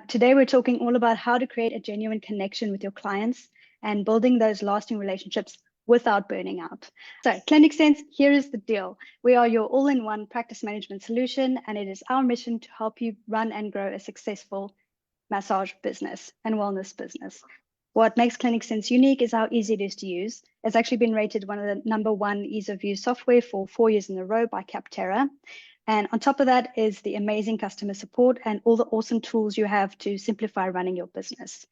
Today, we're talking all about how to create a genuine connection with your clients and building those lasting relationships without burning out. So ClinicSense, here is the deal. We are your all-in-one practice management solution, and it is our mission to help you run and grow a successful massage business and wellness business. What makes ClinicSense unique is how easy it is to use. It's actually been rated one of the #1 ease of use software for 4 years in a row by Capterra. And on top of that is the amazing customer support and all the awesome tools you have to simplify running your business.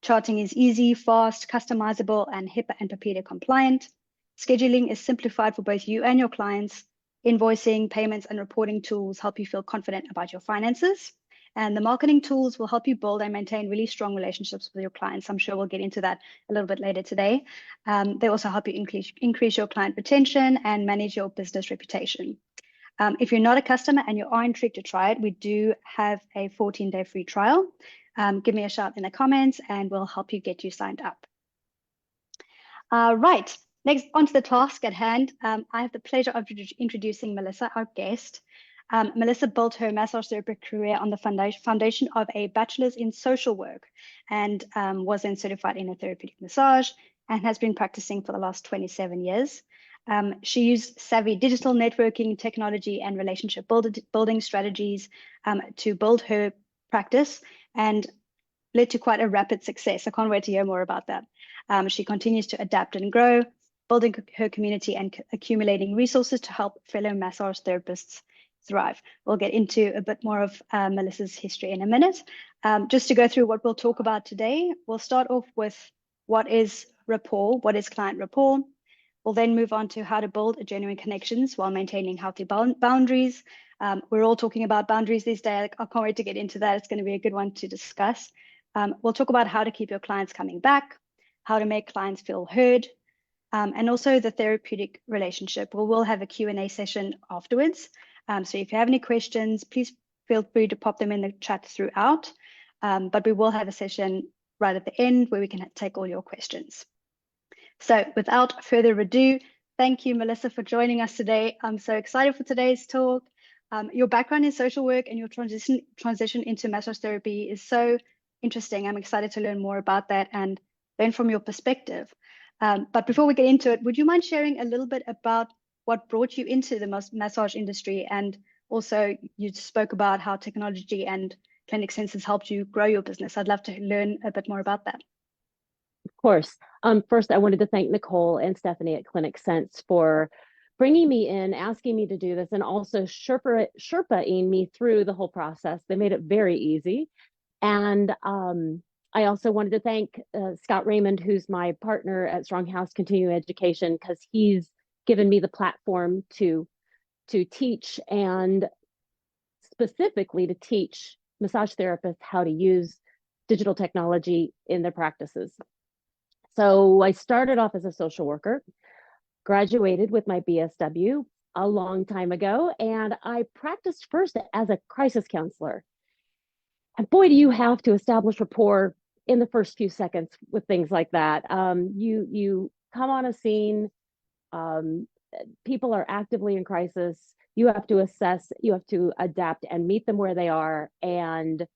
Charting is easy, fast, customizable, and HIPAA and PAPITA compliant. Scheduling is simplified for both you and your clients. Invoicing, payments, and reporting tools help you feel confident about your finances. And the marketing tools will help you build and maintain really strong relationships with your clients. I'm sure we'll get into that a little bit later today. They also help you increase your client retention and manage your business reputation. If you're not a customer and you are intrigued to try it, we do have a 14-day free trial. Give me a shout in the comments and we'll help you get you signed up. Right, next onto the task at hand. I have the pleasure of introducing Melissa, our guest. Melissa built her massage therapy career on the foundation of a bachelor's in social work and was then certified in a therapeutic massage and has been practicing for the last 27 years. She used savvy digital networking, technology, and relationship building strategies to build her practice and led to quite a rapid success. I can't wait to hear more about that. She continues to adapt and grow, building her community and accumulating resources to help fellow massage therapists thrive. We'll get into a bit more of Melissa's history in a minute. Just to go through what we'll talk about today, we'll start off with what is rapport, what is client rapport. We'll then move on to how to build a genuine connections while maintaining healthy boundaries. We're all talking about boundaries these days. I can't wait to get into that. It's going to be a good one to discuss. We'll talk about how to keep your clients coming back, how to make clients feel heard, and also the therapeutic relationship. We'll have a Q&A session afterwards. So if you have any questions, please feel free to pop them in the chat throughout. But we will have a session right at the end where we can take all your questions. So without further ado, thank you, Melissa, for joining us today. I'm so excited for today's talk. Your background in social work and your transition into massage therapy is so interesting. I'm excited to learn more about that and learn from your perspective. But before we get into it, would you mind sharing a little bit about what brought you into the massage industry? And also you spoke about how technology and ClinicSense has helped you grow your business. I'd love to learn a bit more about that. Of course. First, I wanted to thank Nicole and Stephanie at ClinicSense for bringing me in, asking me to do this, and also Sherpa-ing me through the whole process. They made it very easy. And I also wanted to thank Scott Raymond, who's my partner at Stronghouse Continuing Education, because he's given me the platform to teach, and specifically to teach massage therapists how to use digital technology in their practices. So I started off as a social worker, graduated with my BSW a long time ago, and I practiced first as a crisis counselor. And boy, do you have to establish rapport in the first few seconds with things like that. You come on a scene, people are actively in crisis. You have to assess, you have to adapt and meet them where they are and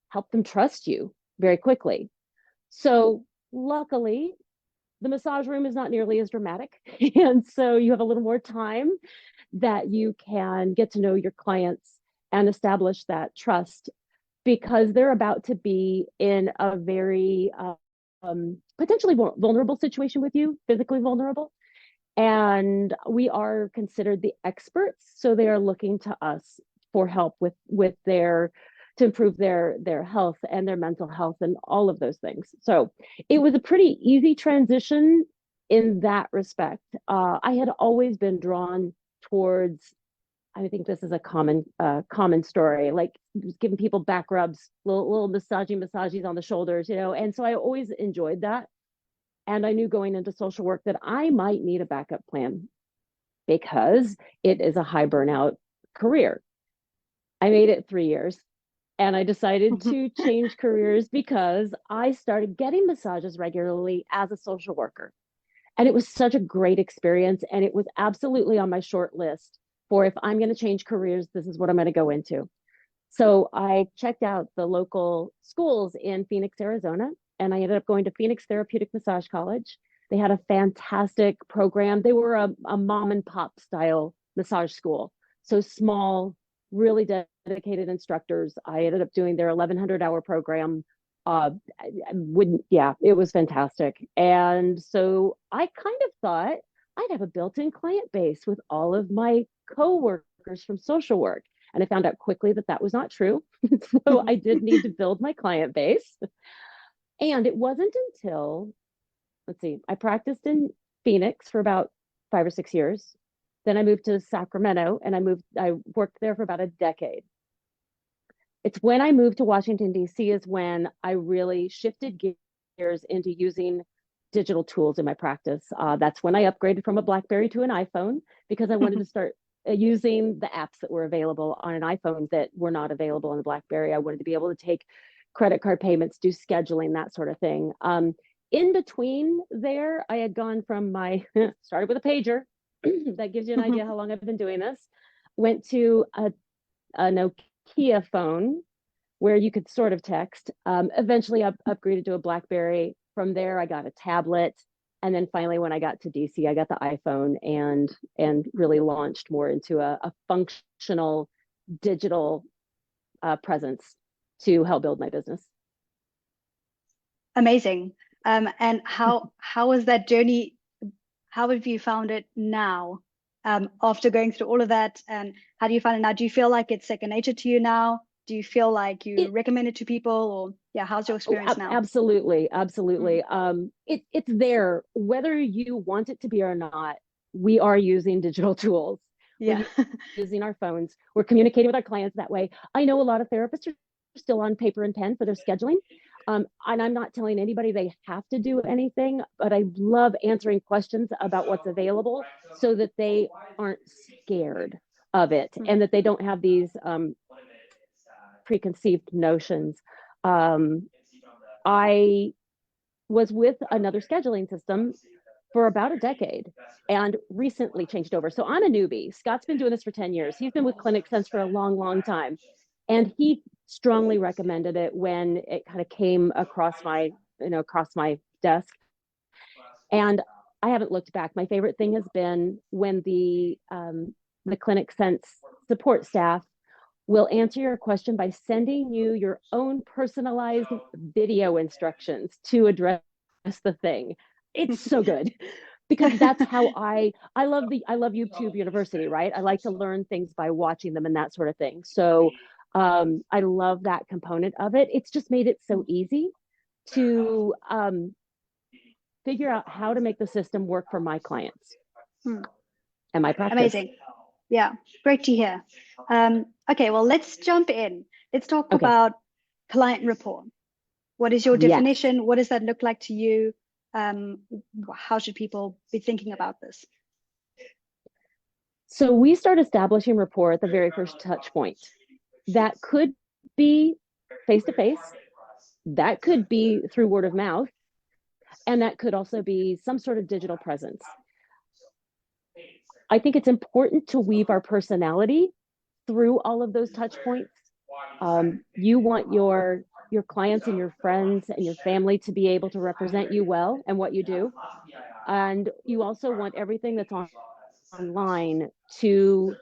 help them trust you very quickly. So luckily, the massage room is not nearly as dramatic. And so you have a little more time that you can get to know your clients and establish that trust, because they're about to be in a very potentially vulnerable situation with you, physically vulnerable. And we are considered the experts. So they are looking to us for help with to improve their health and their mental health and all of those things. So it was a pretty easy transition in that respect. I had always been drawn towards, I think this is a common story, like giving people back rubs, little massages on the shoulders, and so I always enjoyed that. And I knew going into social work that I might need a backup plan because it is a high burnout career. I made it 3 years. And I decided to change careers because I started getting massages regularly as a social worker. And it was such a great experience. And it was absolutely on my short list for, if I'm going to change careers, this is what I'm going to go into. So I checked out the local schools in Phoenix, Arizona, and I ended up going to Phoenix Therapeutic Massage College. They had a fantastic program. They were a mom and pop style massage school. So small, really dedicated instructors. I ended up doing their 1,100-hour program. I wouldn't, yeah, it was fantastic. And so I kind of thought I'd have a built-in client base with all of my coworkers from social work. And I found out quickly that that was not true. So I did need to build my client base. And it wasn't until, let's see, I practiced in Phoenix for about 5 or 6 years. Then I moved to Sacramento and I worked there for about a decade. It's when I moved to Washington, D.C. is when I really shifted gears into using digital tools in my practice. That's when I upgraded from a BlackBerry to an iPhone because I wanted to start using the apps that were available on an iPhone that were not available on the BlackBerry. I wanted to be able to take credit card payments, do scheduling, that sort of thing. In between there, I had gone from my, started with a pager. That gives you an idea how long I've been doing this. Went to a Nokia phone where you could sort of text. Eventually upgraded to a BlackBerry. From there, I got a tablet. And then finally, when I got to DC, I got the iPhone and really launched more into a functional digital presence to help build my business. Amazing. And how was that journey? How have you found it now, after going through all of that? And how do you find it now? Do you feel like it's second nature to you now? Do you feel like you recommend it to people, or yeah, how's your experience now? Absolutely, absolutely. It's there whether you want it to be or not. We are using digital tools. Yeah. We're using our phones. We're communicating with our clients that way. I know a lot of therapists are still on paper and pen for their scheduling. And I'm not telling anybody they have to do anything, but I love answering questions about what's available so that they aren't scared of it and that they don't have these preconceived notions. I was with another scheduling system for about a decade and recently changed over. So I'm a newbie. Scott's been doing this for 10 years. He's been with ClinicSense for a long, long time. And he strongly recommended it when it kind of came across my desk. And I haven't looked back. My favorite thing has been when the ClinicSense support staff will answer your question by sending you your own personalized video instructions to address the thing. It's so good because that's how I love YouTube University, right? I like to learn things by watching them and that sort of thing. So I love that component of it. It's just made it so easy to figure out how to make the system work for my clients and my practice. Amazing. Yeah, great to hear. Okay, well, let's jump in. Let's talk about client rapport. What is your definition? Yes. What does that look like to you? How should people be thinking about this? So we start establishing rapport at the very first touch point. That could be face-to-face. That could be through word of mouth. And that could also be some sort of digital presence. I think it's important to weave our personality through all of those touch points. You want your clients and your friends and your family to be able to represent you well and what you do. And you also want everything that's online to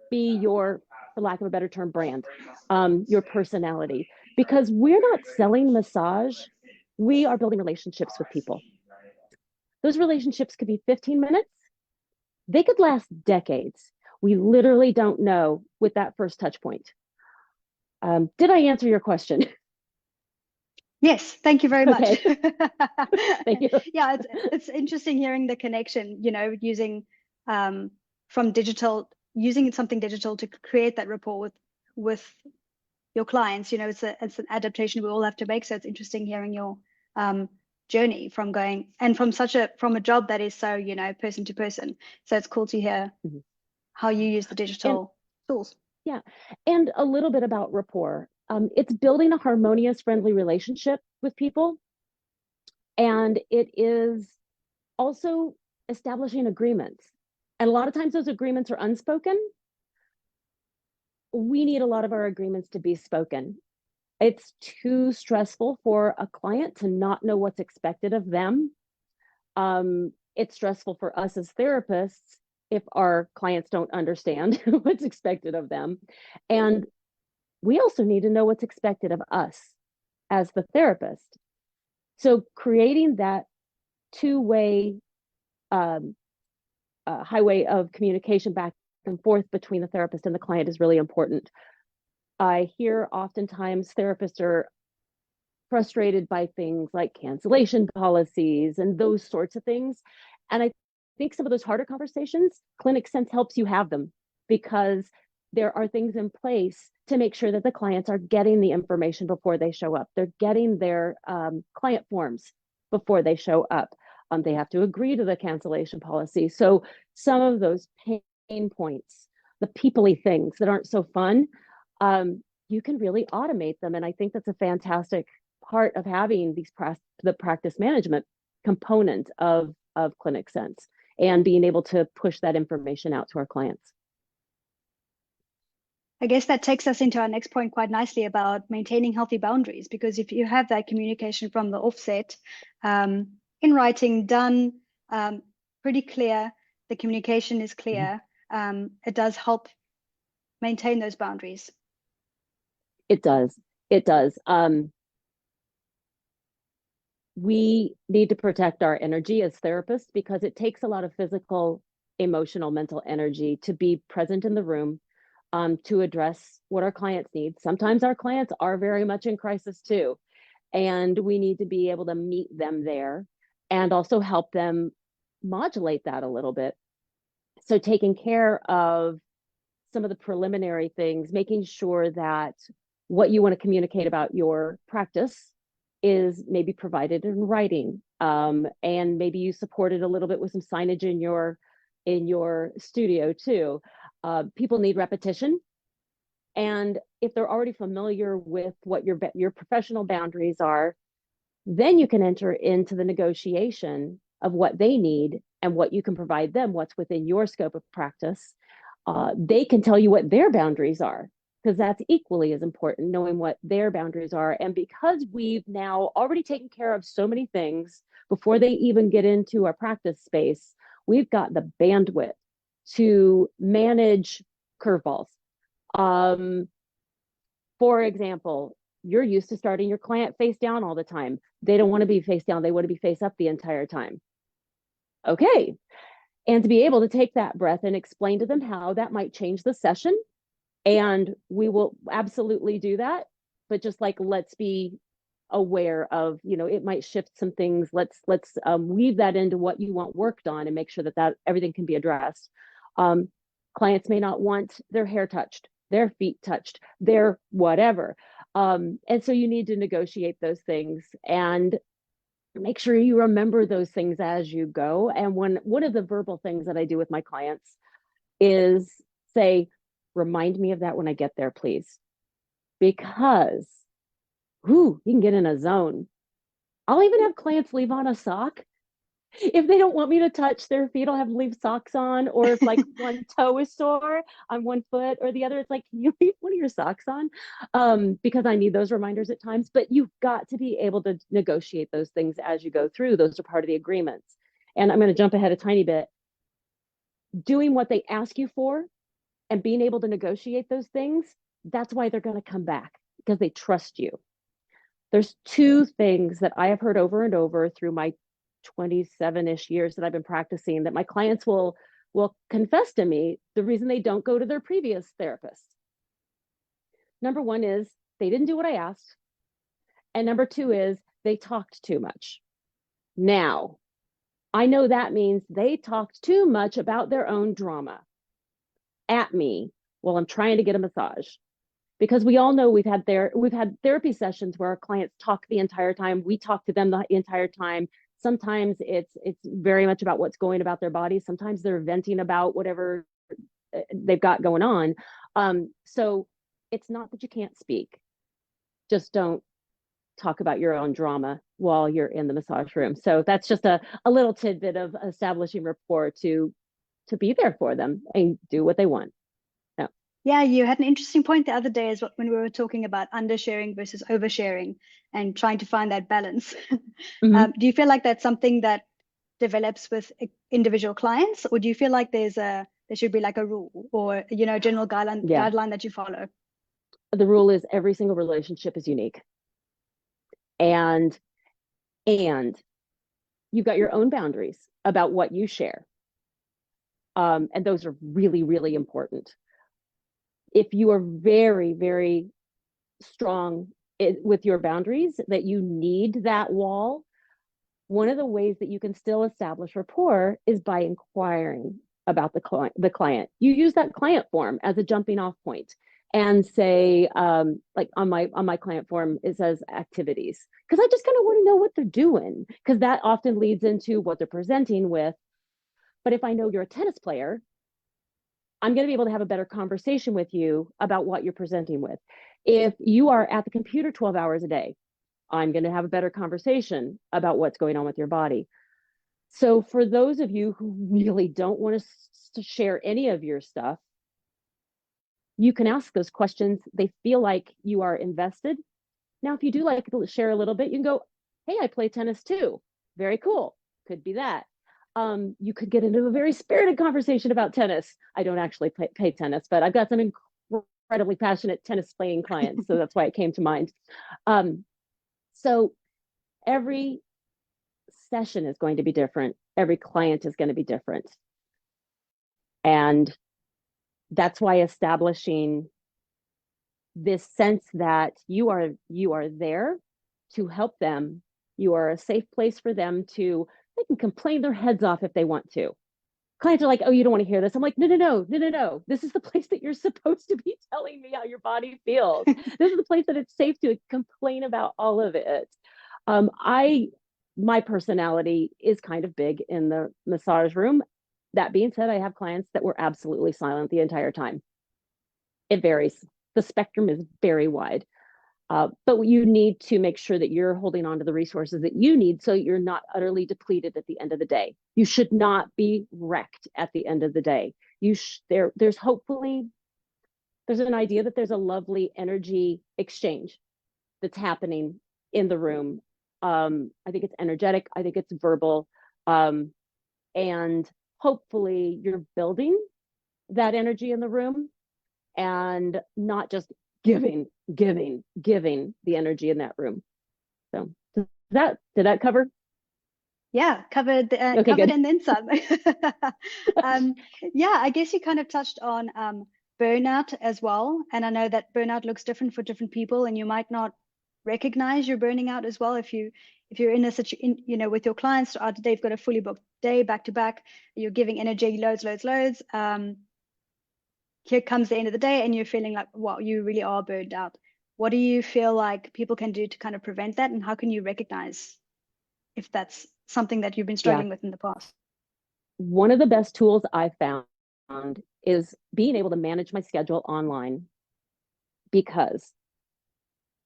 be your, for lack of a better term, brand, your personality. Because we're not selling massage, we are building relationships with people. Those relationships could be 15 minutes. They could last decades. We literally don't know with that first touch point. Did I answer your question? Yes, thank you very much. Thank you. Yeah, it's interesting hearing the connection, using from digital, using something digital to create that rapport with your clients. It's an adaptation we all have to make. So it's interesting hearing your journey from going and from a job that is so, person to person. So it's cool to hear how you use the digital tools. Yeah. And a little bit about rapport. It's building a harmonious, friendly relationship with people. And it is also establishing agreements. And a lot of times those agreements are unspoken, we need a lot of our agreements to be spoken. It's too stressful for a client to not know what's expected of them. It's stressful for us as therapists if our clients don't understand what's expected of them. And we also need to know what's expected of us as the therapist. So creating that two-way highway of communication back and forth between the therapist and the client is really important. I hear oftentimes therapists are frustrated by things like cancellation policies and those sorts of things. And I think some of those harder conversations, ClinicSense helps you have them, because there are things in place to make sure that the clients are getting the information before they show up. They're getting their client forms before they show up. They have to agree to the cancellation policy. So some of those pain points, the people-y things that aren't so fun, you can really automate them. And I think that's a fantastic part of having the practice management component of ClinicSense and being able to push that information out to our clients. I guess that takes us into our next point quite nicely about maintaining healthy boundaries, because if you have that communication from the offset, in writing, done, pretty clear, the communication is clear, it does help maintain those boundaries. It does. It does. We need to protect our energy as therapists, because it takes a lot of physical, emotional, mental energy to be present in the room, to address what our clients need. Sometimes our clients are very much in crisis too, and we need to be able to meet them there and also help them modulate that a little bit. So taking care of some of the preliminary things, making sure that what you want to communicate about your practice is maybe provided in writing, and maybe you support it a little bit with some signage in your studio too. People need repetition, and if they're already familiar with what your professional boundaries are, then you can enter into the negotiation of what they need and what you can provide them, what's within your scope of practice. They can tell you what their boundaries are, because that's equally as important, knowing what their boundaries are. And because we've now already taken care of so many things before they even get into our practice space, we've got the bandwidth to manage curveballs. For example, you're used to starting your client face down all the time. They don't want to be face down. They want to be face up the entire time. Okay. And to be able to take that breath and explain to them how that might change the session. And we will absolutely do that. But just like, let's be aware of, it might shift some things. Let's weave that into what you want worked on and make sure that everything can be addressed. Clients may not want their hair touched, their feet touched, their whatever. And so you need to negotiate those things and make sure you remember those things as you go. And one of the verbal things that I do with my clients is say, remind me of that when I get there, please. Because you can get in a zone. I'll even have clients leave on a sock. If they don't want me to touch their feet, I'll have them leave socks on. Or if like one toe is sore on one foot or the other, it's like, can you leave one of your socks on? Because I need those reminders at times. But you've got to be able to negotiate those things as you go through. Those are part of the agreements. And I'm going to jump ahead a tiny bit. Doing what they ask you for and being able to negotiate those things, that's why they're going to come back, because they trust you. There's two things that I have heard over and over through my 27-ish years that I've been practicing that my clients will confess to me the reason they don't go to their previous therapist. Number one is they didn't do what I asked. And number two is they talked too much. Now, I know that means they talked too much about their own drama at me while I'm trying to get a massage. Because we all know we've had therapy sessions where our clients talk the entire time. We talk to them the entire time. Sometimes it's very much about what's going about their body. Sometimes they're venting about whatever they've got going on. So it's not that you can't speak. Just don't talk about your own drama while you're in the massage room. So that's just a little tidbit of establishing rapport to be there for them and do what they want. Yeah, you had an interesting point the other day when we were talking about undersharing versus oversharing and trying to find that balance. Mhm. Do you feel like that's something that develops with individual clients, or do you feel like there should be like a rule or general Yeah. guideline that you follow? The rule is every single relationship is unique. And and you've got your own boundaries about what you share. And those are really, really important. If you are very, very strong with your boundaries, that you need that wall, one of the ways that you can still establish rapport is by inquiring about the client. You use that client form as a jumping off point and say, like on my client form, it says activities, because I just kind of want to know what they're doing, because that often leads into what they're presenting with. But if I know you're a tennis player, I'm going to be able to have a better conversation with you about what you're presenting with. If you are at the computer 12 hours a day, I'm going to have a better conversation about what's going on with your body. So for those of you who really don't want to share any of your stuff, you can ask those questions. They feel like you are invested. Now, if you do like to share a little bit, you can go, hey, I play tennis too. Very cool. Could be that. You could get into a very spirited conversation about tennis. I don't actually play tennis, but I've got some incredibly passionate tennis playing clients. So that's why it came to mind. So every session is going to be different. Every client is going to be different. And that's why establishing this sense that you are there to help them. You are a safe place for them to, they can complain their heads off if they want to. Clients are like, oh, you don't want to hear this. I'm like, no. This is the place that you're supposed to be telling me how your body feels. This is the place that it's safe to complain about all of it. My personality is kind of big in the massage room. That being said, I have clients that were absolutely silent the entire time. It varies. The spectrum is very wide. But you need to make sure that you're holding on to the resources that you need so you're not utterly depleted at the end of the day. You should not be wrecked at the end of the day. There's hopefully, there's an idea that there's a lovely energy exchange that's happening in the room. I think it's energetic. I think it's verbal. And hopefully you're building that energy in the room and not just giving the energy in that room. So did that cover? Yeah, covered Okay, covered good. and then some. Yeah, I guess you kind of touched on burnout as well, and I know that burnout looks different for different people, and you might not recognize you're burning out as well if you're in a situation, with your clients throughout the day, you've got a fully booked day back to back, you're giving energy loads. Here comes the end of the day, and you're feeling like, wow, you really are burned out. What do you feel like people can do to kind of prevent that, and how can you recognize if that's something that you've been Yeah. struggling with in the past? One of the best tools I found is being able to manage my schedule online, because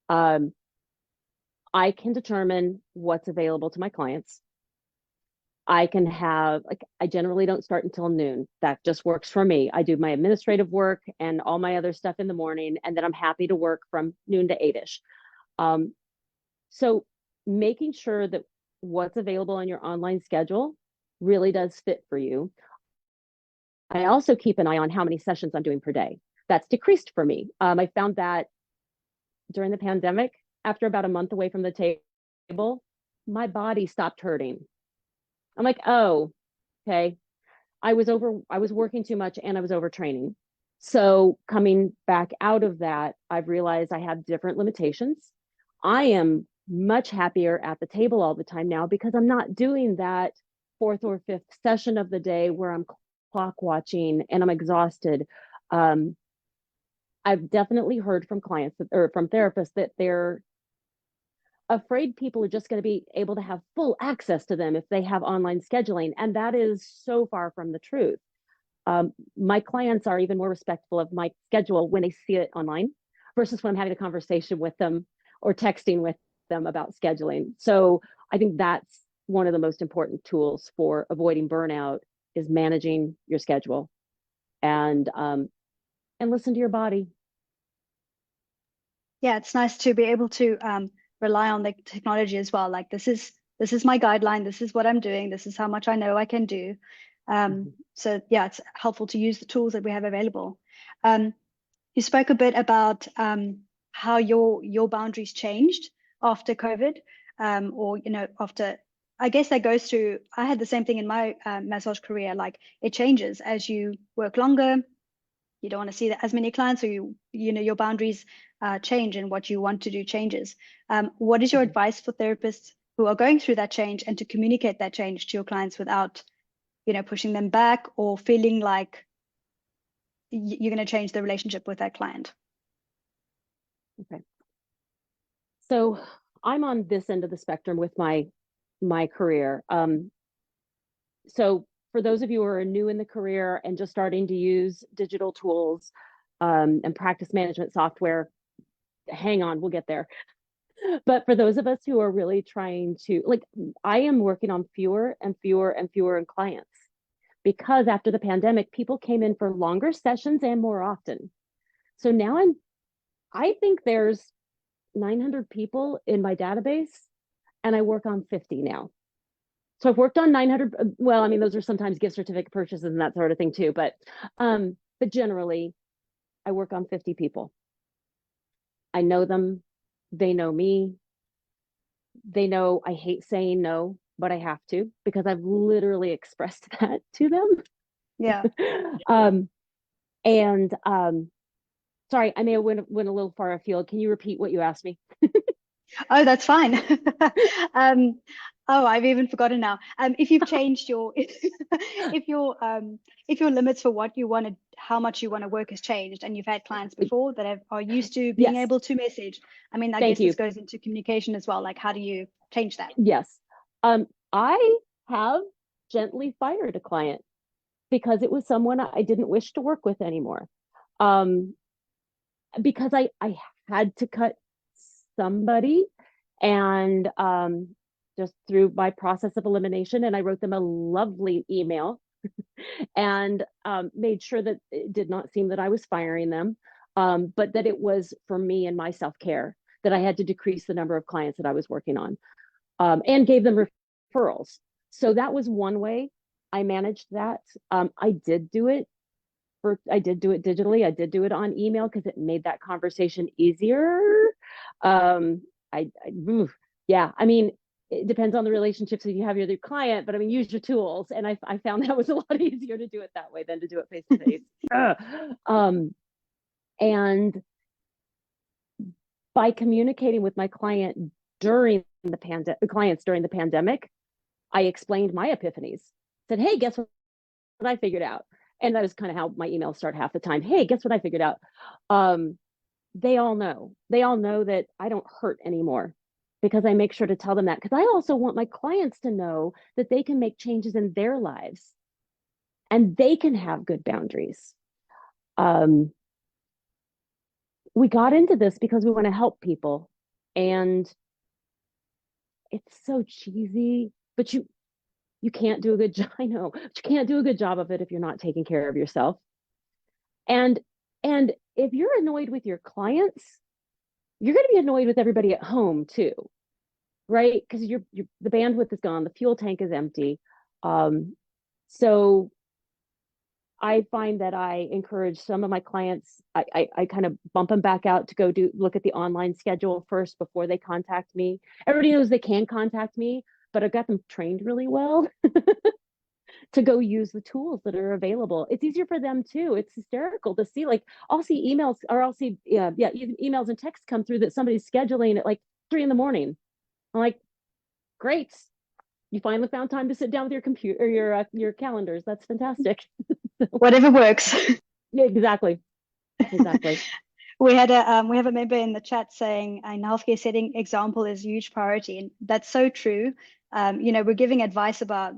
I can determine what's available to my clients. I can have, like, I generally don't start until noon. That just works for me. I do my administrative work and all my other stuff in the morning, and then I'm happy to work from noon to 8ish. So making sure that what's available on your online schedule really does fit for you. I also keep an eye on how many sessions I'm doing per day. That's decreased for me. I found that during the pandemic, after about a month away from the table, my body stopped hurting. I'm like, oh, okay. I was working too much and I was overtraining. So coming back out of that, I've realized I have different limitations. I am much happier at the table all the time now because I'm not doing that fourth or fifth session of the day where I'm clock watching and I'm exhausted. I've definitely heard from clients or from therapists that they're afraid people are just going to be able to have full access to them if they have online scheduling. And that is so far from the truth. My clients are even more respectful of my schedule when they see it online versus when I'm having a conversation with them or texting with them about scheduling. So I think that's one of the most important tools for avoiding burnout is managing your schedule. And and listen to your body. Yeah, it's nice to be able to rely on the technology as well. Like this is my guideline. This is what I'm doing. This is how much I know I can do. So yeah, it's helpful to use the tools that we have available. You spoke a bit about how your boundaries changed after COVID, or after. I guess that goes through. I had the same thing in my massage career. Like it changes as you work longer. You don't want to see as many clients, or your boundaries change, and what you want to do changes. What is your advice for therapists who are going through that change, and to communicate that change to your clients without pushing them back or feeling like you're going to change the relationship with that client? Okay. So I'm on this end of the spectrum with my career. So for those of you who are new in the career and just starting to use digital tools and practice management software, hang on, we'll get there. But for those of us who are really trying to, like, I am working on fewer and fewer and fewer clients, because after the pandemic, people came in for longer sessions and more often. So now I think there's 900 people in my database, and I work on 50 now. So I've worked on 900. Well, I mean, those are sometimes gift certificate purchases and that sort of thing too. But generally, I work on 50 people. I know them. They know me. They know I hate saying no, but I have to, because I've literally expressed that to them. Yeah. Sorry, I may have went a little far afield. Can you repeat what you asked me? Oh, that's fine. Oh, I've even forgotten now. If you've changed your, if your limits for what you wanted, how much you want to work has changed, and you've had clients before that are used to being Yes. able to message. I mean, I Thank guess you. this goes into communication as well. Like, how do you change that? Yes. I have gently fired a client because it was someone I didn't wish to work with anymore. Because I had to cut somebody, and just through my process of elimination, and I wrote them a lovely email and made sure that it did not seem that I was firing them, but that it was for me and my self-care, that I had to decrease the number of clients that I was working on, and gave them referrals. So that was one way I managed that. I did do it digitally. I did do it on email because it made that conversation easier. Yeah, I mean, it depends on the relationships that you have with your client, but I mean, use your tools. And I found that was a lot easier to do it that way than to do it face to face. And by communicating with my clients during the pandemic, I explained my epiphanies. Said, hey, guess what I figured out? And that was kind of how my emails start half the time. Hey, guess what I figured out? They all know that I don't hurt anymore, because I make sure to tell them that, because I also want my clients to know that they can make changes in their lives and they can have good boundaries. We got into this because we want to help people, and it's so cheesy, but you can't do a good job. I know, but you can't do a good job of it if you're not taking care of yourself. And if you're annoyed with your clients, you're going to be annoyed with everybody at home too, right? Because the bandwidth is gone, the fuel tank is empty. So I find that I encourage some of my clients, I kind of bump them back out to go look at the online schedule first before they contact me. Everybody knows they can contact me, but I've got them trained really well to go use the tools that are available. It's easier for them too. It's hysterical to see, like, I'll see emails, or I'll see emails and texts come through that somebody's scheduling at like 3 a.m. I'm like, great, you finally found time to sit down with your computer, or your calendars. That's fantastic. Whatever works. Yeah, exactly. We have a member in the chat saying, in healthcare setting, example is a huge priority, and that's so true. We're giving advice about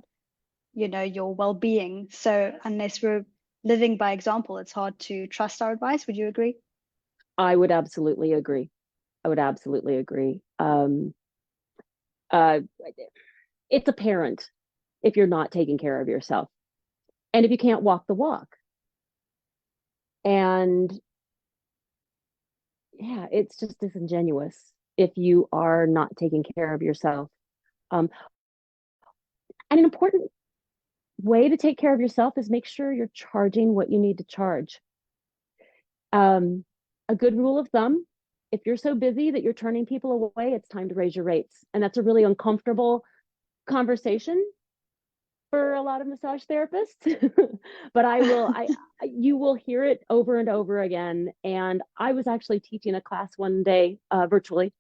your well-being, so unless we're living by example, it's hard to trust our advice. Would you agree? I would absolutely agree. It's apparent if you're not taking care of yourself, and if you can't walk the walk. And yeah, it's just disingenuous if you are not taking care of yourself. Um, and an important way to take care of yourself is make sure you're charging what you need to charge. Um, a good rule of thumb, if you're so busy that you're turning people away, it's time to raise your rates. And that's a really uncomfortable conversation for a lot of massage therapists. But you will hear it over and over again. And I was actually teaching a class one day virtually.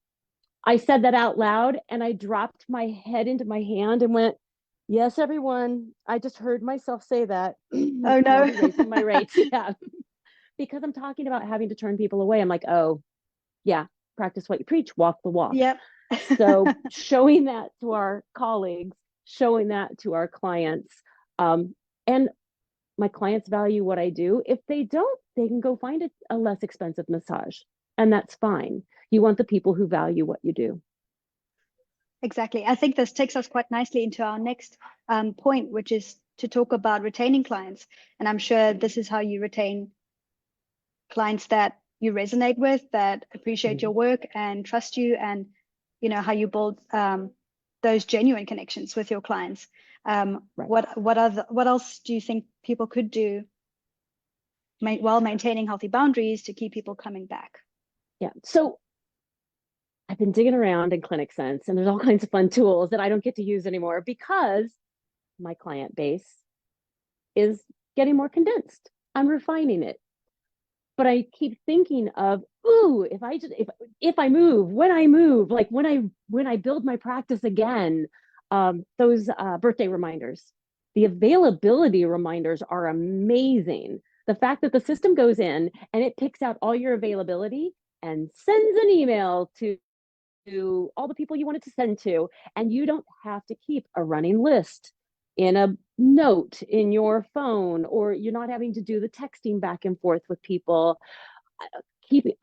I said that out loud and I dropped my head into my hand and went, yes, everyone, I just heard myself say that. Oh no. I'll be raising my rates. Yeah. Because I'm talking about having to turn people away. I'm like, oh, yeah, practice what you preach, walk the walk. Yep. So showing that to our colleagues, showing that to our clients, and my clients value what I do. If they don't, they can go find a less expensive massage, and that's fine. You want the people who value what you do. Exactly. I think this takes us quite nicely into our next point, which is to talk about retaining clients. And I'm sure this is how you retain clients that you resonate with, that appreciate your work and trust you, and how you build those genuine connections with your clients. Right. What else do you think people could do while maintaining healthy boundaries to keep people coming back? Yeah. So I've been digging around in ClinicSense, and there's all kinds of fun tools that I don't get to use anymore because my client base is getting more condensed. I'm refining it. But I keep thinking of, ooh, if I move, when I move, like when I build my practice again, those birthday reminders, the availability reminders are amazing. The fact that the system goes in and it picks out all your availability and sends an email to all the people you wanted to send to, and you don't have to keep a running list in a note in your phone, or you're not having to do the texting back and forth with people.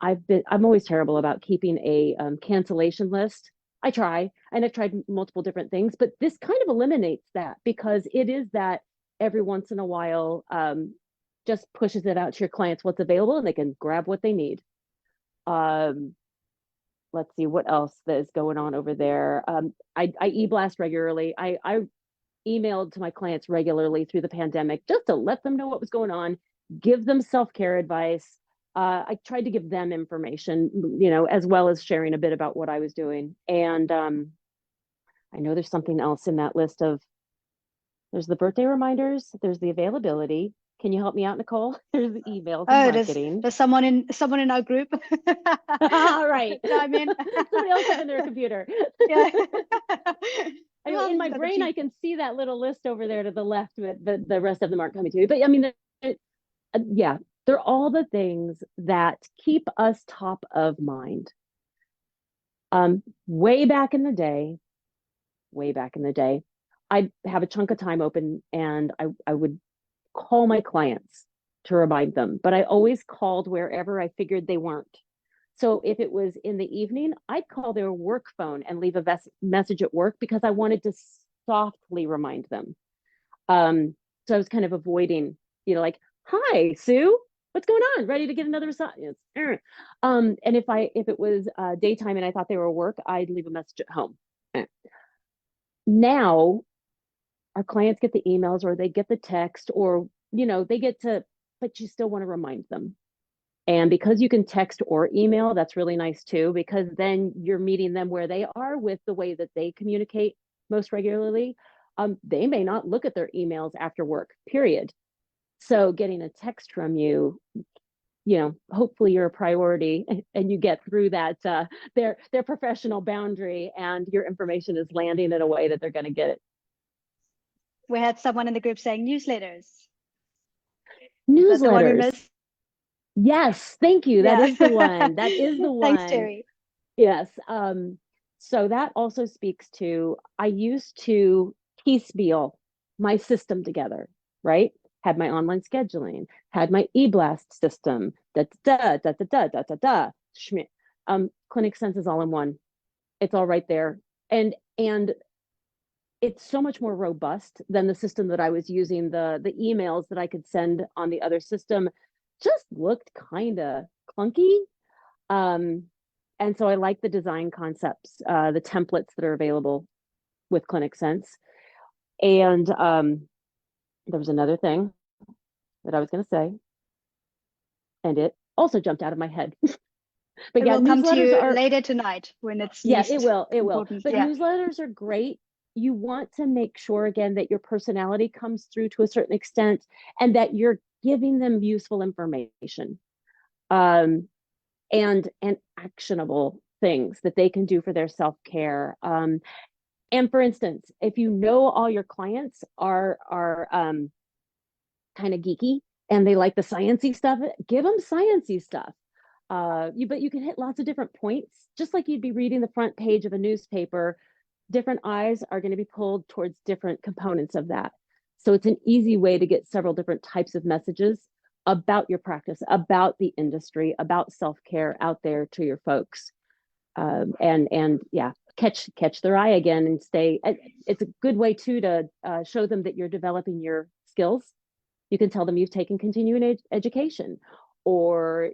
I'm always terrible about keeping a cancellation list. I try, and I've tried multiple different things, but this kind of eliminates that, because it is that every once in a while, just pushes it out to your clients what's available, and they can grab what they need. Let's see what else is going on over there. I e-blast regularly. I emailed to my clients regularly through the pandemic just to let them know what was going on, give them self-care advice. I tried to give them information, as well as sharing a bit about what I was doing. And I know there's something else in that list of, there's the birthday reminders, there's the availability. Can you help me out, Nicole? There's the emails and marketing. There's someone in our group. All right. I'm in. Somebody else is in their computer. Yeah. I mean, in my brain, I can see that little list over there to the left, but the rest of them aren't coming to me. But I mean, yeah, they're all the things that keep us top of mind. Way back in the day, I'd have a chunk of time open, and I would call my clients to remind them, but I always called wherever I figured they weren't. So if it was in the evening, I'd call their work phone and leave a message at work, because I wanted to softly remind them. So I was kind of avoiding, like, hi, Sue, what's going on? Ready to get another massage? And if it was daytime and I thought they were at work, I'd leave a message at home. Now our clients get the emails, or they get the text, or they get to, but you still want to remind them. And because you can text or email, that's really nice too, because then you're meeting them where they are with the way that they communicate most regularly. They may not look at their emails after work, period. So getting a text from you, hopefully you're a priority, and you get through that their professional boundary, and your information is landing in a way that they're going to get it. We had someone in the group saying newsletters. Newsletters. Yes, thank you. That is the one. That is the one. Thanks, Terry. Yes. So that also speaks to, I used to piecemeal my system together, right? Had my online scheduling, had my e-blast system, Schmidt. ClinicSense is all in one. It's all right there. And it's so much more robust than the system that I was using. The emails that I could send on the other system just looked kind of clunky. And so I like the design concepts, the templates that are available with ClinicSense. And there was another thing that I was going to say, and it also jumped out of my head. But It yeah, will come to newsletters you are, later tonight when it's yeah, least it will. important. But Yeah. newsletters are great. You want to make sure, again, that your personality comes through to a certain extent and that you're giving them useful information and actionable things that they can do for their self-care. And for instance, if you know all your clients are kind of geeky and they like the sciencey stuff, give them sciencey stuff. But you can hit lots of different points, just like you'd be reading the front page of a newspaper. Different eyes are going to be pulled towards different components of that. So it's an easy way to get several different types of messages about your practice, about the industry, about self-care out there to your folks. And yeah, catch their eye again and stay. It's a good way too to show them that you're developing your skills. You can tell them you've taken continuing education, or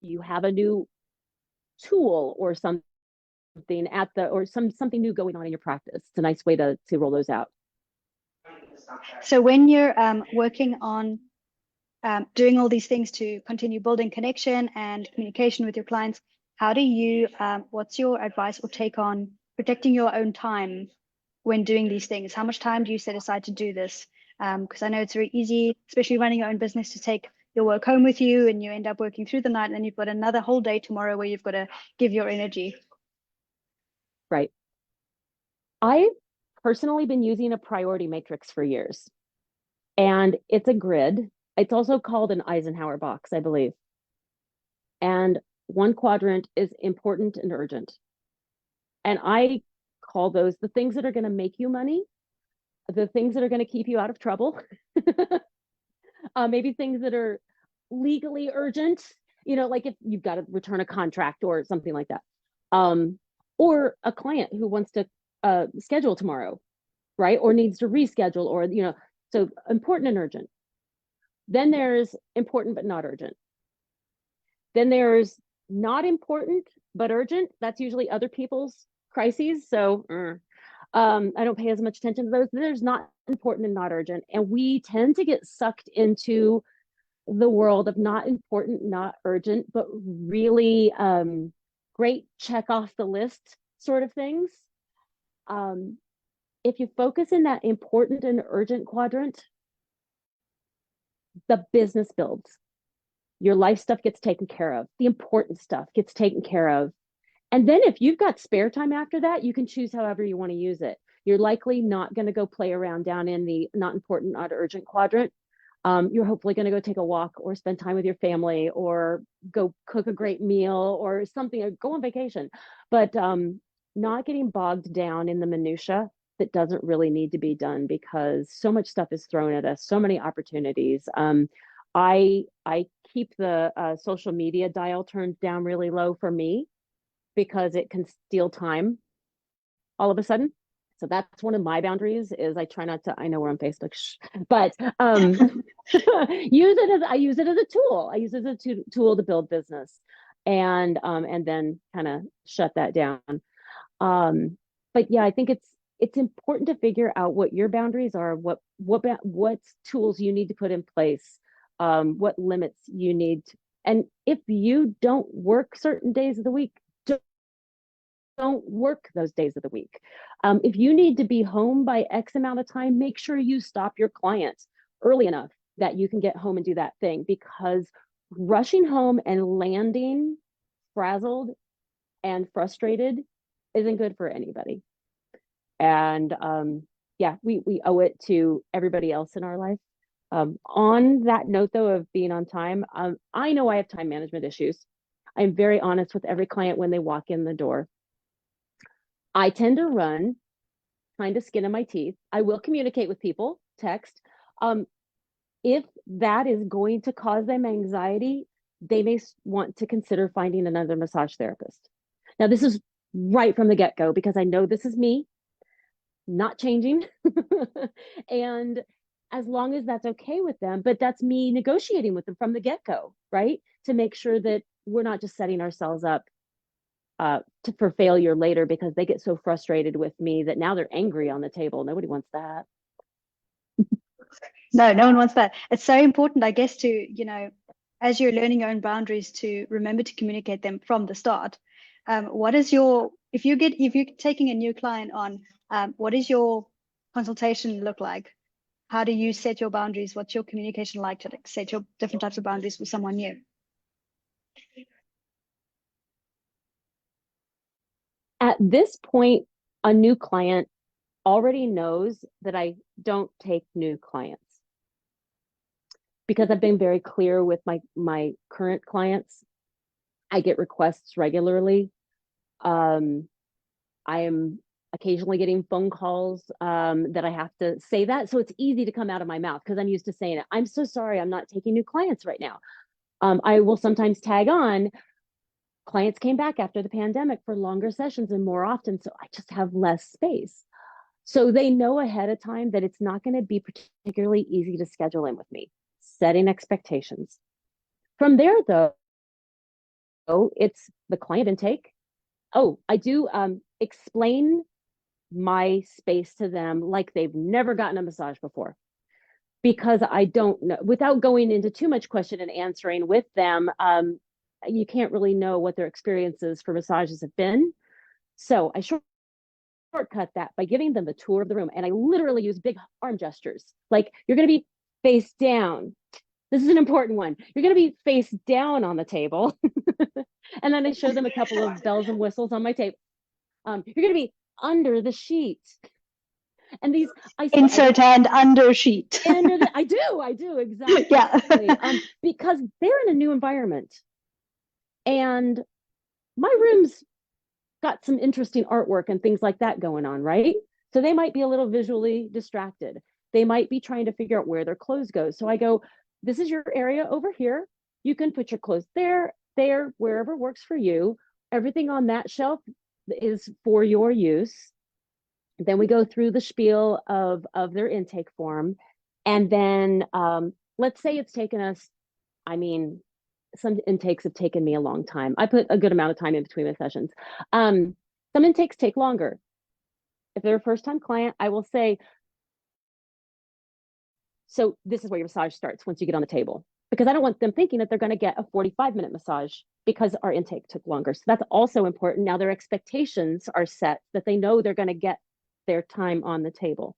you have a new tool or something or something new going on in your practice. It's a nice way to roll those out. So when you're working on doing all these things to continue building connection and communication with your clients, how do you, what's your advice or take on protecting your own time when doing these things? How much time do you set aside to do this? Because I know it's very easy, especially running your own business, to take your work home with you and you end up working through the night, and then you've got another whole day tomorrow where you've got to give your energy. Right. I've personally been using a priority matrix for years, and it's a grid. It's also called an Eisenhower box, I believe. And one quadrant is important and urgent. And I call those the things that are going to make you money, the things that are going to keep you out of trouble, maybe things that are legally urgent, like if you've got to return a contract or something like that, or a client who wants to schedule tomorrow, right? Or needs to reschedule, or, so important and urgent. Then there's important but not urgent. Then there's not important but urgent. That's usually other people's crises. So I don't pay as much attention to those. There's not important and not urgent. And we tend to get sucked into the world of not important, not urgent, but really great check off the list sort of things. If you focus in that important and urgent quadrant, the business builds. Your life stuff gets taken care of. The important stuff gets taken care of. And then if you've got spare time after that, you can choose however you want to use it. You're likely not going to go play around down in the not important, not urgent quadrant. You're hopefully going to go take a walk or spend time with your family or go cook a great meal or something, or go on vacation. But not getting bogged down in the minutia that doesn't really need to be done, because so much stuff is thrown at us, so many opportunities. I keep the social media dial turned down really low for me, because it can steal time all of a sudden. So that's one of my boundaries, is I try not to, I know we're on Facebook, but I use it as a tool. I use it as a tool to build business, and then kind of shut that down. But yeah, I think it's important to figure out what your boundaries are, what tools you need to put in place, what limits you need. And if you don't work certain days of the week, don't work those days of the week. If you need to be home by X amount of time, make sure you stop your client early enough that you can get home and do that thing, because rushing home and landing frazzled and frustrated isn't good for anybody. And yeah, we owe it to everybody else in our life. On that note, though, of being on time, I know I have time management issues. I'm very honest with every client when they walk in the door. I tend to run kind of skin in my teeth. I will communicate with people, text. If that is going to cause them anxiety, they may want to consider finding another massage therapist. Now, this is right from the get-go, because I know this is me, not changing. And as long as that's okay with them. But that's me negotiating with them from the get-go, right? To make sure that we're not just setting ourselves up for failure later because they get so frustrated with me that now they're angry on the table. Nobody wants that. No, no one wants that. It's so important, I guess, to, as you're learning your own boundaries, to remember to communicate them from the start. If you're taking a new client on, what does your consultation look like? How do you set your boundaries? What's your communication like to set your different types of boundaries with someone new? At this point, a new client already knows that I don't take new clients because I've been very clear with my current clients. I get requests regularly. I am occasionally getting phone calls that I have to say that. So it's easy to come out of my mouth because I'm used to saying it. I'm so sorry, I'm not taking new clients right now. I will sometimes tag on, clients came back after the pandemic for longer sessions and more often, so I just have less space. So they know ahead of time that it's not going to be particularly easy to schedule in with me, setting expectations. From there, though, it's the client intake. Oh, I do explain my space to them like they've never gotten a massage before. Because I don't know, without going into too much question and answering with them, you can't really know what their experiences for massages have been. So I shortcut that by giving them the tour of the room. And I literally use big arm gestures. Like, you're going to be face down. This is an important one. You're going to be face down on the table. And then I show them a couple of bells and whistles on my tape. You're going to be under the sheet. And these insert hand under sheet. I do exactly. Yeah. Because they're in a new environment, and my room's got some interesting artwork and things like that going on, right? So they might be a little visually distracted. They might be trying to figure out where their clothes go. So I go, this is your area over here. You can put your clothes there, wherever works for you. Everything on that shelf is for your use. Then we go through the spiel of their intake form. And then let's say it's taken us, some intakes have taken me a long time. I put a good amount of time in between the sessions. Some intakes take longer. If they're a first-time client, I will say, so this is where your massage starts once you get on the table. Because I don't want them thinking that they're going to get a 45-minute massage because our intake took longer. So that's also important. Now their expectations are set that they know they're going to get their time on the table.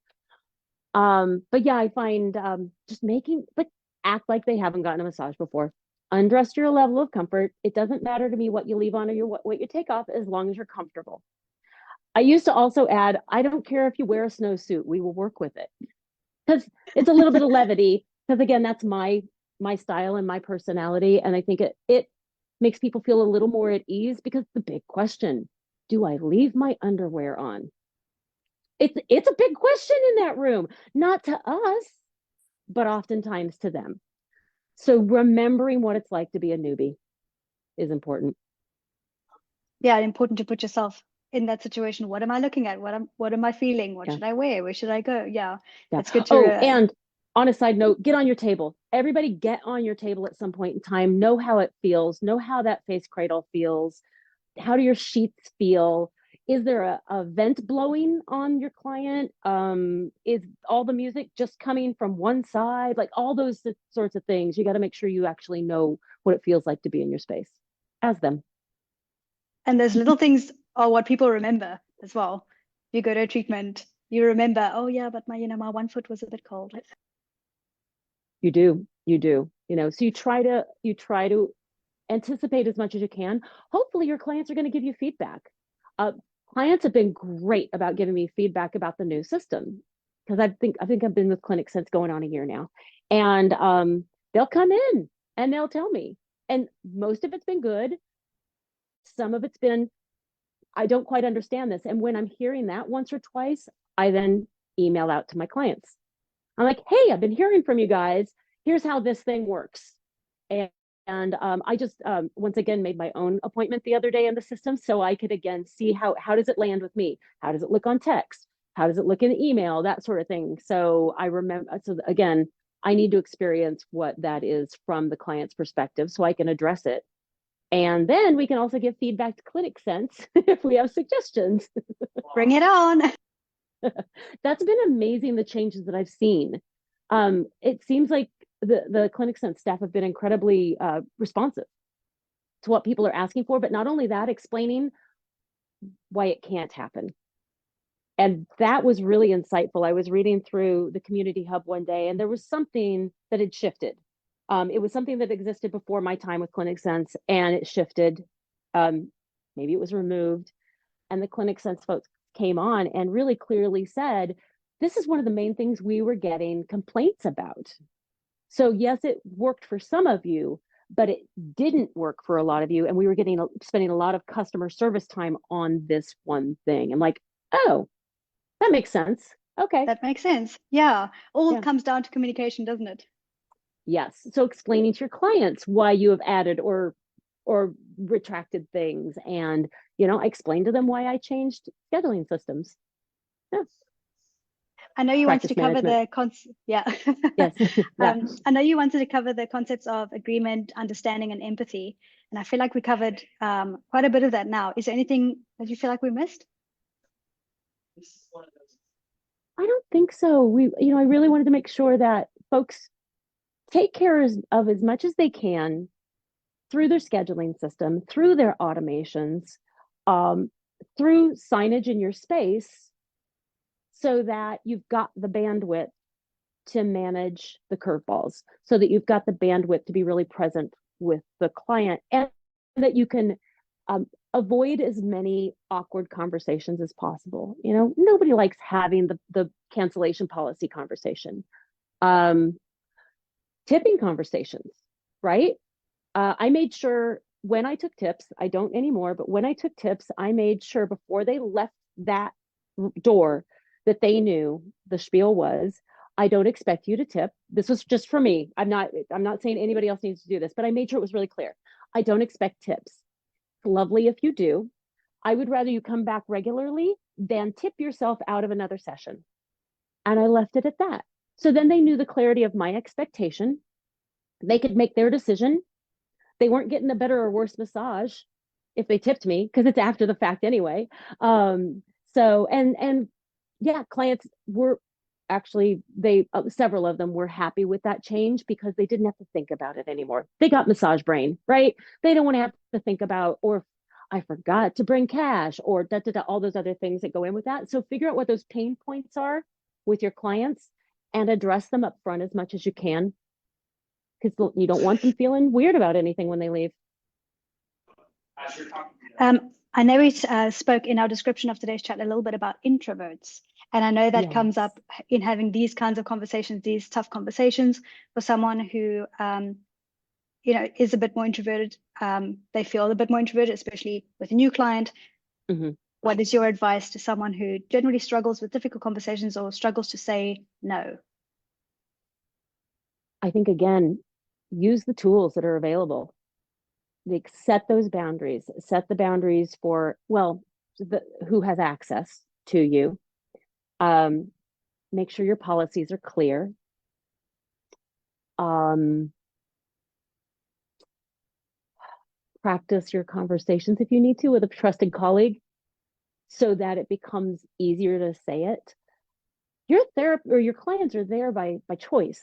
But yeah, I find but act like they haven't gotten a massage before. Undress your level of comfort. It doesn't matter to me what you leave on or what you take off, as long as you're comfortable. I used to also add, I don't care if you wear a snowsuit, we will work with it. Because it's a little bit of levity, because again, that's my style and my personality. And I think it makes people feel a little more at ease, because the big question, do I leave my underwear on? It's a big question in that room, not to us, but oftentimes to them. So remembering what it's like to be a newbie is important. Yeah, important to put yourself in that situation. What am I looking at? What am I feeling? What should I wear? Where should I go? Yeah. It's good to. And on a side note, get on your table. Everybody get on your table at some point in time. Know how it feels. Know how that face cradle feels. How do your sheets feel? Is there a vent blowing on your client? Is all the music just coming from one side? Like, all those sorts of things. You got to make sure you actually know what it feels like to be in your space as them. And those little things are what people remember as well. You go to a treatment, you remember, oh yeah, but my one foot was a bit cold. You do. So you try to anticipate as much as you can. Hopefully your clients are going to give you feedback. Clients have been great about giving me feedback about the new system, because I think I've been with ClinicSense going on a year now, and they'll come in and they'll tell me, and most of it's been good. Some of it's been, I don't quite understand this. And when I'm hearing that once or twice, I then email out to my clients. I'm like, hey, I've been hearing from you guys. Here's how this thing works. And I just, once again, made my own appointment the other day in the system, so I could again see how does it land with me? How does it look on text? How does it look in the email? That sort of thing. So I remember, so again, I need to experience what that is from the client's perspective so I can address it. And then we can also give feedback to ClinicSense if we have suggestions. Bring it on. That's been amazing, the changes that I've seen. It seems like the ClinicSense staff have been incredibly responsive to what people are asking for, but not only that, explaining why it can't happen. And that was really insightful. I was reading through the Community Hub one day, and there was something that had shifted. It was something that existed before my time with ClinicSense, and it shifted. Maybe it was removed, and the ClinicSense folks came on and really clearly said, this is one of the main things we were getting complaints about. So yes, it worked for some of you, but it didn't work for a lot of you. And we were spending a lot of customer service time on this one thing. I'm like, oh, that makes sense. Okay. That makes sense. Yeah. All comes down to communication, doesn't it? Yes. So explaining to your clients why you have added or retracted things, and I explained to them why I changed scheduling systems. Yes. I know you wanted to cover the concept. Yeah. Yes. Yeah. I know you wanted to cover the concepts of agreement, understanding, and empathy. And I feel like we covered quite a bit of that now. Is there anything that you feel like we missed? I don't think so. I really wanted to make sure that folks take care of as much as they can through their scheduling system, through their automations, through signage in your space, so that you've got the bandwidth to manage the curveballs, so that you've got the bandwidth to be really present with the client, and that you can avoid as many awkward conversations as possible. Nobody likes having the cancellation policy conversation. Tipping conversations, right? I made sure when I took tips, I don't anymore, but when I took tips, I made sure before they left that door that they knew the spiel was, I don't expect you to tip. This was just for me. I'm not saying anybody else needs to do this, but I made sure it was really clear. I don't expect tips. It's lovely if you do. I would rather you come back regularly than tip yourself out of another session. And I left it at that. So then they knew the clarity of my expectation. They could make their decision. They weren't getting a better or worse massage if they tipped me, because it's after the fact anyway. Clients were actually, several of them were happy with that change because they didn't have to think about it anymore. They got massage brain, right? They don't want to have to think about, or I forgot to bring cash, or all those other things that go in with that. So figure out what those pain points are with your clients and address them up front as much as you can, because you don't want them feeling weird about anything when they leave. I know we spoke in our description of today's chat a little bit about introverts. And I know that comes up in having these kinds of conversations, these tough conversations for someone who, is a bit more introverted. They feel a bit more introverted, especially with a new client. Mm-hmm. What is your advice to someone who generally struggles with difficult conversations or struggles to say no? I think, again, use the tools that are available. Set those boundaries. Set the boundaries for, who has access to you. Make sure your policies are clear. Practice your conversations if you need to with a trusted colleague so that it becomes easier to say it. Your therapist or your clients are there by choice.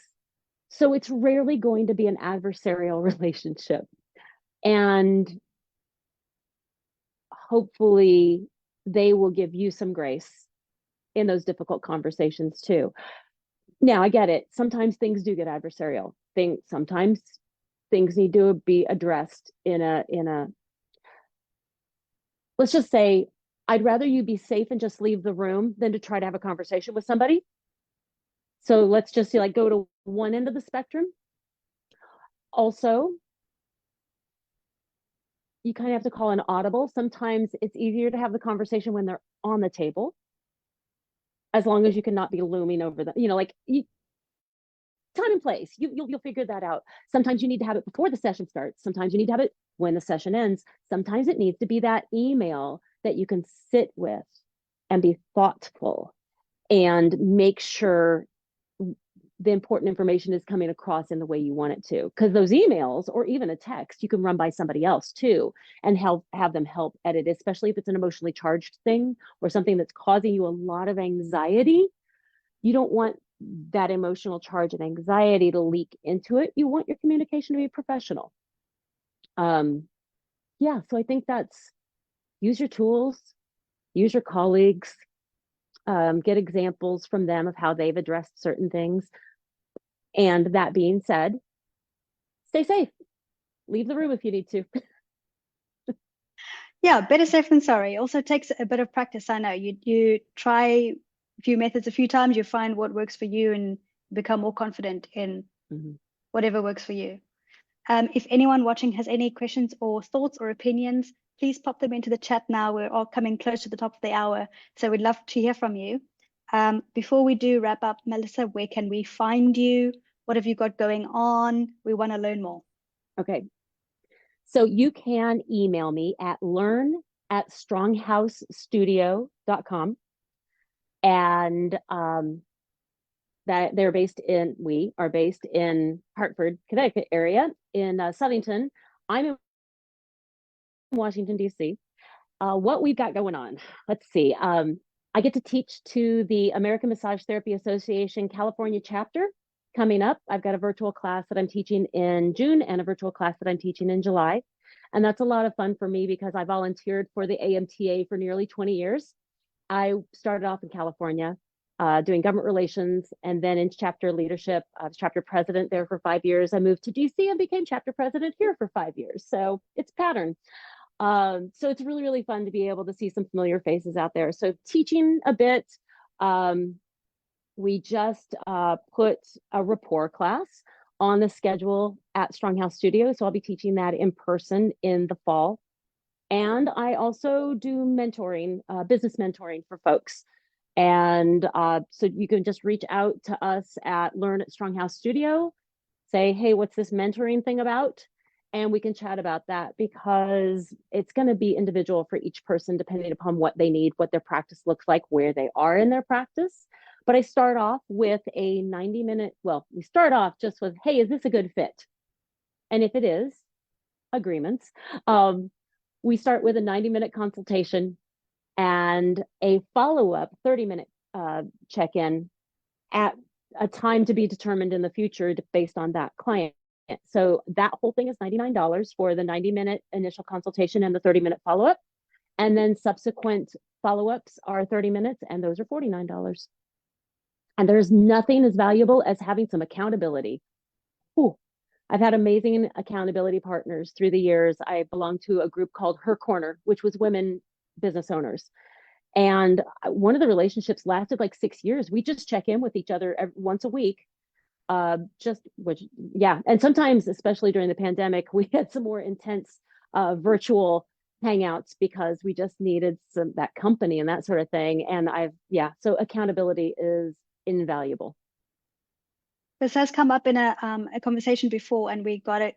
So it's rarely going to be an adversarial relationship. And hopefully they will give you some grace in those difficult conversations too. Now, I get it. Sometimes things do get adversarial. Sometimes things need to be addressed in a, let's just say, I'd rather you be safe and just leave the room than to try to have a conversation with somebody. So let's just go to one end of the spectrum. Also, you kind of have to call an audible. Sometimes it's easier to have the conversation when they're on the table, as long as you cannot be looming over them. Time and place, you'll figure that out. Sometimes you need to have it before the session starts. Sometimes you need to have it when the session ends. Sometimes it needs to be that email that you can sit with and be thoughtful and make sure the important information is coming across in the way you want it to. Because those emails or even a text, you can run by somebody else too and have them help edit, especially if it's an emotionally charged thing or something that's causing you a lot of anxiety. You don't want that emotional charge and anxiety to leak into it. You want your communication to be professional. Yeah, so I think that's use your tools, use your colleagues, get examples from them of how they've addressed certain things. And that being said, stay safe. Leave the room if you need to. Yeah, better safe than sorry. Also takes a bit of practice. I know you try a few methods a few times, you find what works for you and become more confident in whatever works for you. If anyone watching has any questions or thoughts or opinions, please pop them into the chat now. We're all coming close to the top of the hour, so we'd love to hear from you. Before we do wrap up, Melissa, where can we find you? What have you got going on? We want to learn more. Okay. So you can email me at learn@stronghousestudio.com. And that we are based in Hartford, Connecticut area in Southington. I'm in Washington, D.C. What we've got going on, let's see. I get to teach to the American Massage Therapy Association California chapter coming up. I've got a virtual class that I'm teaching in June and a virtual class that I'm teaching in July. And that's a lot of fun for me because I volunteered for the AMTA for nearly 20 years. I started off in California doing government relations and then in chapter leadership. I was chapter president there for 5 years. I moved to DC and became chapter president here for 5 years. So it's pattern. So it's really, really fun to be able to see some familiar faces out there. So teaching a bit, we just put a rapport class on the schedule at Stronghouse Studio. So I'll be teaching that in person in the fall. And I also do mentoring, business mentoring for folks. And so you can just reach out to us at Learn@Stronghouse Studio, say, hey, what's this mentoring thing about? And we can chat about that because it's going to be individual for each person, depending upon what they need, what their practice looks like, where they are in their practice. But I start off with a 90-minute, we start off just with, hey, is this a good fit? And if it is, agreements. We start with a 90-minute consultation and a follow-up 30-minute check-in at a time to be determined in the future based on that client. So that whole thing is $99 for the 90-minute initial consultation and the 30-minute follow-up. And then subsequent follow-ups are 30 minutes, and those are $49. And there's nothing as valuable as having some accountability. Ooh, I've had amazing accountability partners through the years. I belong to a group called Her Corner, which was women business owners. And one of the relationships lasted like 6 years. We just check in with each other once a week. And sometimes, especially during the pandemic, we had some more intense virtual hangouts because we just needed that company and that sort of thing. And so accountability is invaluable. This has come up in a conversation before, and we got a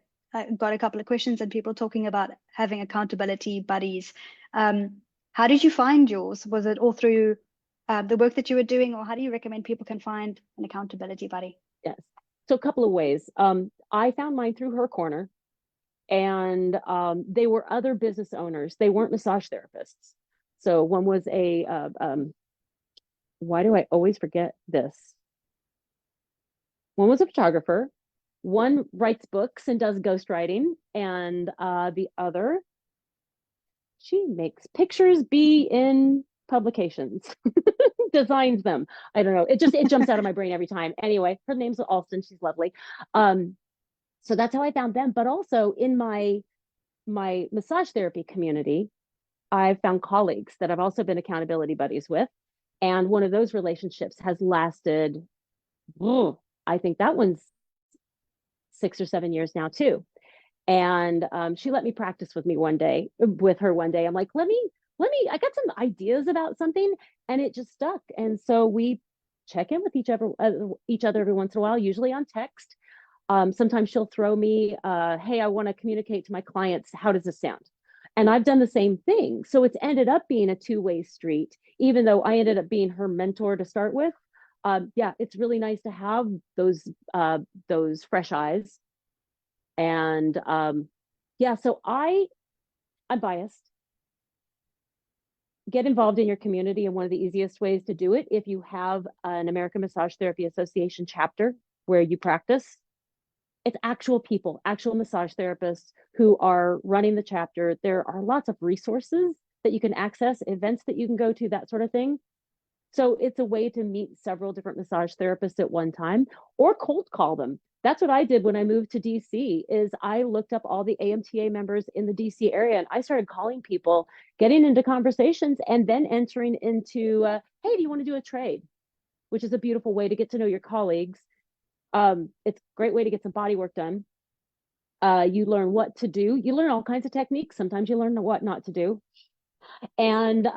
couple of questions and people talking about having accountability buddies. How did you find yours? Was it all through the work that you were doing, or how do you recommend people can find an accountability buddy? Yes, so a couple of ways. I found mine through Her Corner, and they were other business owners. They weren't massage therapists. So one was why do I always forget this? One was a photographer, one writes books and does ghostwriting, and the other, she makes pictures be in publications, designs them. I don't know. It jumps out of my brain every time. Anyway, her name's Alston. She's lovely. So that's how I found them. But also in my massage therapy community, I've found colleagues that I've also been accountability buddies with. And one of those relationships has lasted, I think that one's 6 or 7 years now too. And she let me practice with her one day. I'm like, let me, I got some ideas about something, and it just stuck. And so we check in with each other every once in a while, usually on text. Sometimes she'll throw me, hey, I want to communicate to my clients. How does this sound? And I've done the same thing. So it's ended up being a two-way street, even though I ended up being her mentor to start with. Yeah, it's really nice to have those fresh eyes. And yeah, so I'm biased. Get involved in your community, and one of the easiest ways to do it, if you have an American Massage Therapy Association chapter where you practice, it's actual people, actual massage therapists who are running the chapter. There are lots of resources that you can access, events that you can go to, that sort of thing. So it's a way to meet several different massage therapists at one time, or cold call them. That's what I did when I moved to DC. Is I looked up all the AMTA members in the DC area, and I started calling people, getting into conversations, and then entering into, hey, do you want to do a trade? Which is a beautiful way to get to know your colleagues. It's a great way to get some body work done. You learn what to do. You learn all kinds of techniques. Sometimes you learn what not to do. And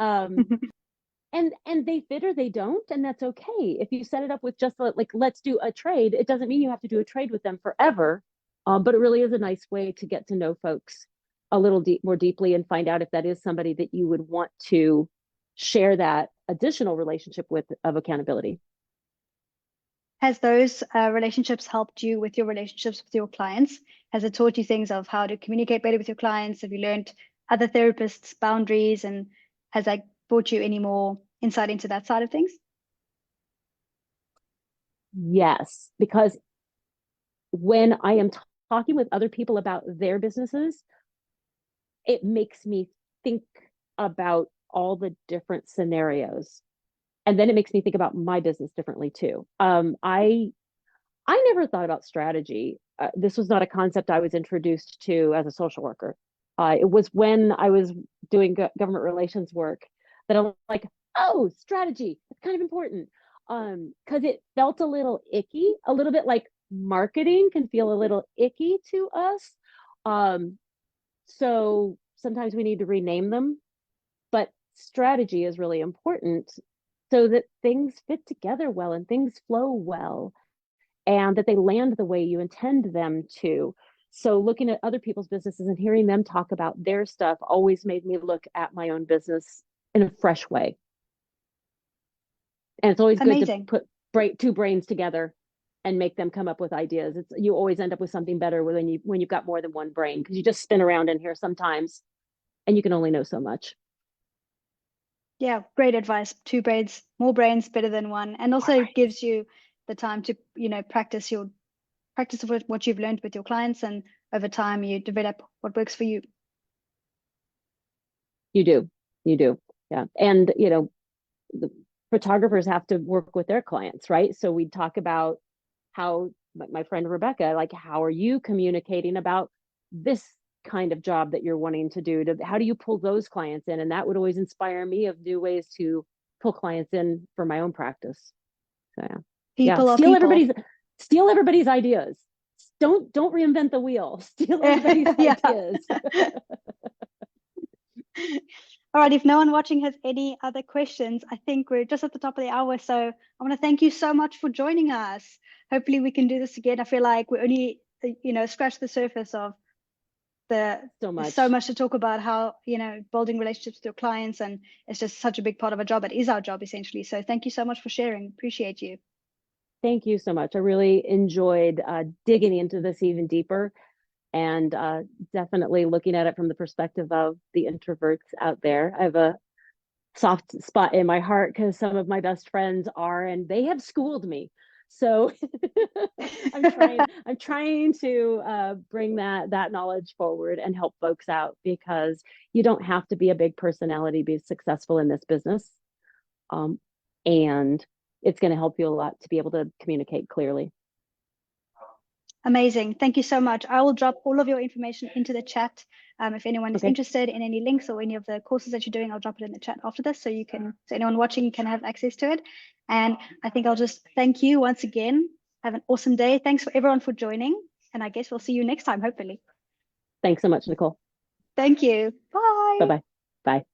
and they fit or they don't, and that's okay. If you set it up with just like, let's do a trade, it doesn't mean you have to do a trade with them forever. But it really is a nice way to get to know folks a little more deeply and find out if that is somebody that you would want to share that additional relationship with, of accountability. Has those relationships helped you with your relationships with your clients? Has it taught you things of how to communicate better with your clients? Have you learned other therapists' boundaries, and has that brought you any more insight into that side of things? Yes, because when I am talking with other people about their businesses, it makes me think about all the different scenarios. And then it makes me think about my business differently too. I never thought about strategy. This was not a concept I was introduced to as a social worker. It was when I was doing government relations work that I'm like, oh, strategy, it's kind of important. Because it felt a little icky, a little bit like marketing can feel a little icky to us. So sometimes we need to rename them, but strategy is really important so that things fit together well and things flow well, and that they land the way you intend them to. So looking at other people's businesses and hearing them talk about their stuff always made me look at my own business in a fresh way. And it's always Amazing. good to put two brains together and make them come up with ideas. You always end up with something better when you've got more than one brain, because you just spin around in here sometimes and you can only know so much. Yeah, great advice. Two brains, more brains, better than one, and also gives you the time to, practice what you've learned with your clients, and over time you develop what works for you. You do, yeah. And the photographers have to work with their clients, right? So we talk about how my friend Rebecca, like, how are you communicating about this kind of job that you're wanting to do? How do you pull those clients in? And that would always inspire me of new ways to pull clients in for my own practice. So People steal people. steal everybody's ideas. Don't reinvent the wheel. Steal everybody's ideas. All right, if no one watching has any other questions, I think we're just at the top of the hour. So I want to thank you so much for joining us. Hopefully we can do this again. I feel like we only, scratched the surface of so much to talk about, how, building relationships with your clients, and it's just such a big part of our job. It is our job, essentially. So thank you so much for sharing. Appreciate you. Thank you so much. I really enjoyed digging into this even deeper, and definitely looking at it from the perspective of the introverts out there. I have a soft spot in my heart because some of my best friends are, and they have schooled me. So I'm trying to bring that knowledge forward and help folks out, because you don't have to be a big personality to be successful in this business. And it's going to help you a lot to be able to communicate clearly. Amazing. Thank you so much. I will drop all of your information into the chat. If anyone is interested in any links or any of the courses that you're doing, I'll drop it in the chat after this, so anyone watching can have access to it. And I think I'll just thank you once again. Have an awesome day. Thanks for everyone for joining. And I guess we'll see you next time, hopefully. Thanks so much, Nicole. Thank you. Bye. Bye-bye. Bye.